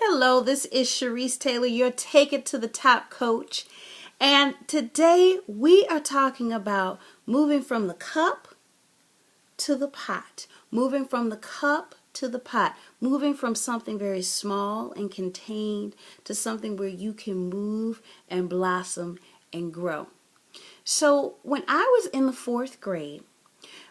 Hello, this is Sharice Taylor, your Take It to the Top coach. And today we are talking about moving from the cup to the pot. Moving from the cup to the pot. Moving from something very small and contained to something where you can move and blossom and grow. So when I was in the 4th grade,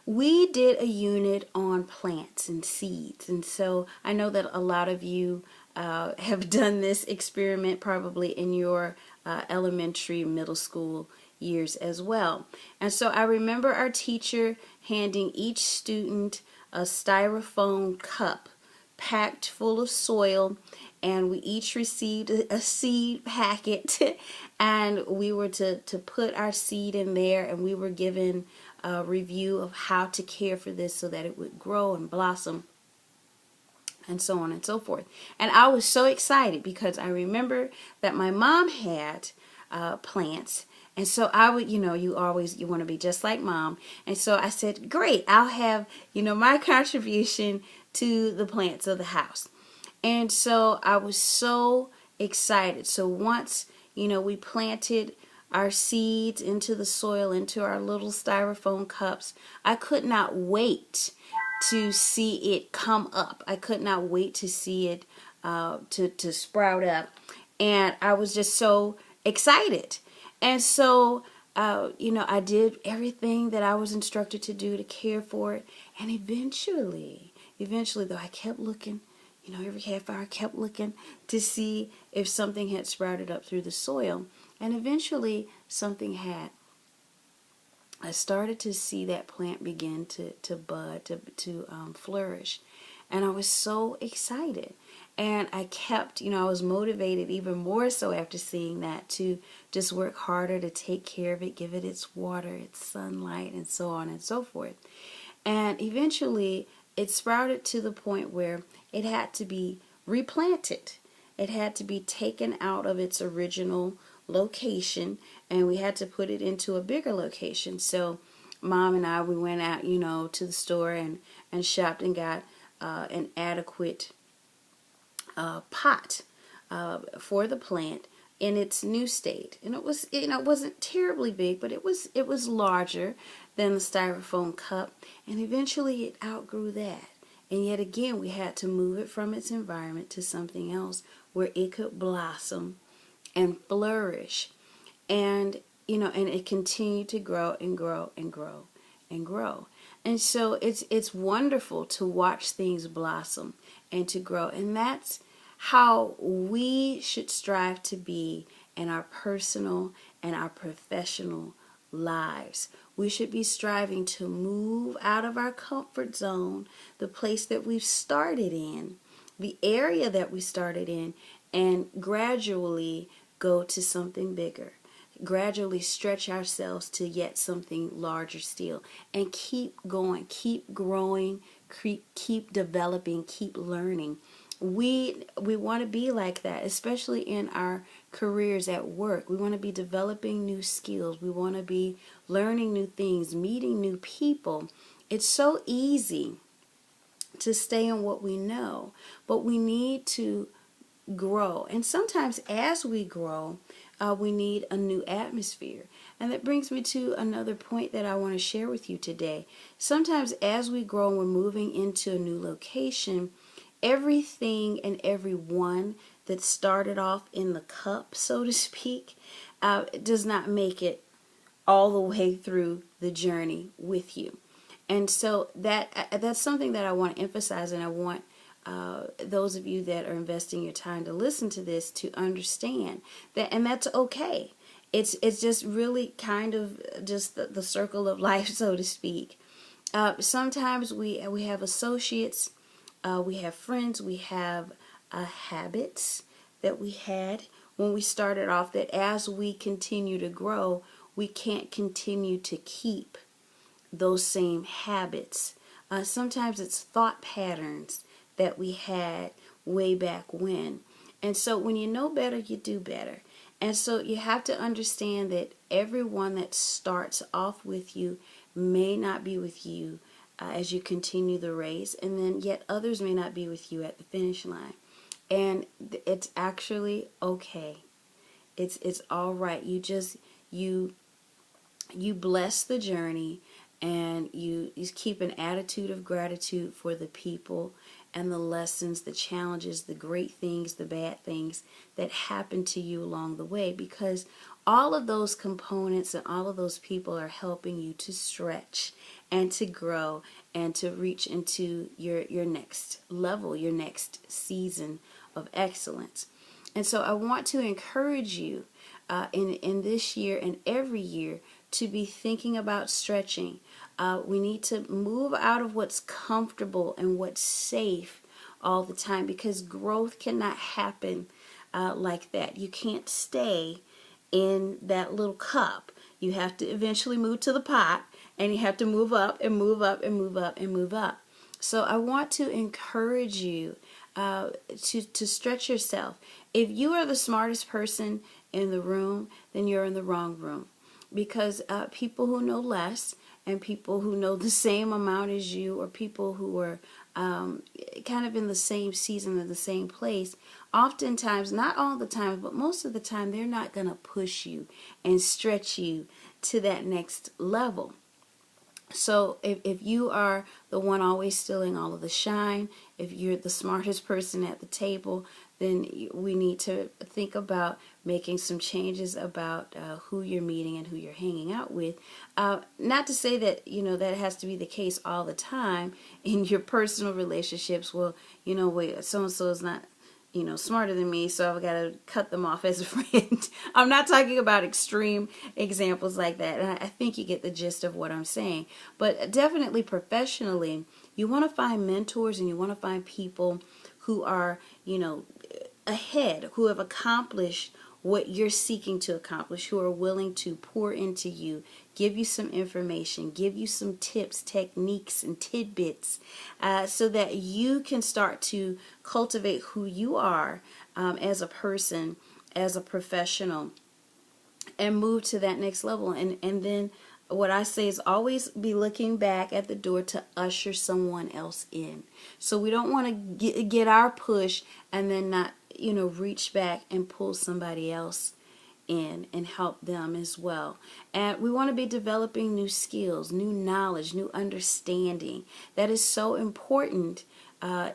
we did a unit on plants and seeds. And so I know that a lot of you have done this experiment probably in your elementary, middle school years as well. And so I remember our teacher handing each student a styrofoam cup packed full of soil, and we each received a seed packet and we were to put our seed in there, and we were given a review of how to care for this so that it would grow and blossom and so on and so forth. And I was so excited because I remember that my mom had plants. And so I would, you want to be just like mom. And so I said, great, I'll have, my contribution to the plants of the house. And so I was so excited. So once, we planted our seeds into the soil, into our little styrofoam cups, I could not wait to see it come up. I could not wait to see it to sprout up. And I was just so excited. And so, I did everything that I was instructed to do to care for it. And eventually, though, I kept looking, every half hour I kept looking to see if something had sprouted up through the soil. And eventually, something had. I started to see that plant begin to bud, to flourish. And I was so excited. And I kept, I was motivated even more so after seeing that to just work harder to take care of it, give it its water, its sunlight, and so on and so forth. And eventually, it sprouted to the point where it had to be replanted. It had to be taken out of its original location, and we had to put it into a bigger location. So mom and I, we went out, to the store and shopped and got an adequate pot for the plant in its new state. And it was, it wasn't terribly big, but it was larger than the styrofoam cup. And eventually it outgrew that. And yet again, we had to move it from its environment to something else where it could blossom and flourish. And, and it continued to grow and grow and grow and grow. And so it's wonderful to watch things blossom and to grow. And that's how we should strive to be in our personal and our professional lives. We should be striving to move out of our comfort zone, the place that we've started in, the area that we started in, and gradually go to something bigger. Gradually stretch ourselves to yet something larger still, and keep going, keep growing, keep developing, keep learning. We want to be like that, especially in our careers at work. We want to be developing new skills. We want to be learning new things, meeting new people. It's so easy to stay in what we know, but we need to grow. And sometimes as we grow, we need a new atmosphere. And that brings me to another point that I want to share with you today. Sometimes as we grow and we're moving into a new location, everything and everyone that started off in the cup, so to speak, does not make it all the way through the journey with you. And so that's something that I want to emphasize, and I want those of you that are investing your time to listen to this to understand that, and that's okay. It's just really kind of just the circle of life, so to speak. Sometimes we have associates, we have friends, we have habits that we had when we started off, that as we continue to grow, we can't continue to keep those same habits. Sometimes it's thought patterns that we had way back when. And so when you know better, you do better. And so you have to understand that everyone that starts off with you may not be with you as you continue the race, and then yet others may not be with you at the finish line. And it's actually okay. It's all right. You bless the journey, and you keep an attitude of gratitude for the people and the lessons, the challenges, the great things, the bad things that happen to you along the way, because all of those components and all of those people are helping you to stretch and to grow and to reach into your next level, your next season of excellence. And so I want to encourage you in this year and every year to be thinking about stretching. We need to move out of what's comfortable and what's safe all the time, because growth cannot happen like that. You can't stay in that little cup. You have to eventually move to the pot, and you have to move up and move up and move up and move up. So I want to encourage you to stretch yourself. If you are the smartest person in the room, then you're in the wrong room, because people who know less and people who know the same amount as you, or people who are kind of in the same season or the same place, oftentimes, not all the time, but most of the time, they're not going to push you and stretch you to that next level. So if you are the one always stealing all of the shine, if you're the smartest person at the table, then we need to think about making some changes about who you're meeting and who you're hanging out with. Not to say that, that has to be the case all the time in your personal relationships. Well, wait, so-and-so is not smarter than me, so I've got to cut them off as a friend. I'm not talking about extreme examples like that. And I think you get the gist of what I'm saying. But definitely professionally, you want to find mentors, and you want to find people who are, ahead, who have accomplished what you're seeking to accomplish, who are willing to pour into you, give you some information, give you some tips, techniques, and tidbits, so that you can start to cultivate who you are as a person, as a professional, and move to that next level. And then what I say is always be looking back at the door to usher someone else in. So we don't want to get our push and then not, reach back and pull somebody else in and help them as well. And we want to be developing new skills, new knowledge, new understanding. That is so important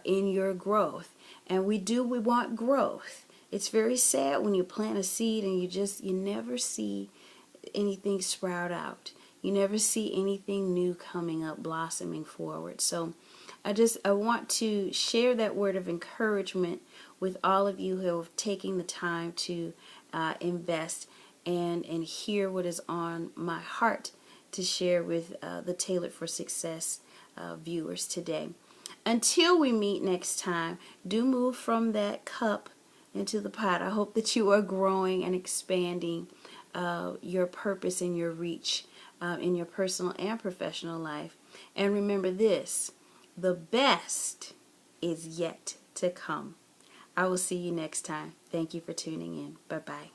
in your growth. And we want growth. It's very sad when you plant a seed and you never see anything sprout out. You never see anything new coming up, blossoming forward. So I want to share that word of encouragement with all of you who have taken the time to invest and hear what is on my heart to share with the Tailored for Success viewers today. Until we meet next time, do move from that cup into the pot. I hope that you are growing and expanding your purpose and your reach in your personal and professional life. And remember this, the best is yet to come. I will see you next time. Thank you for tuning in. Bye-bye.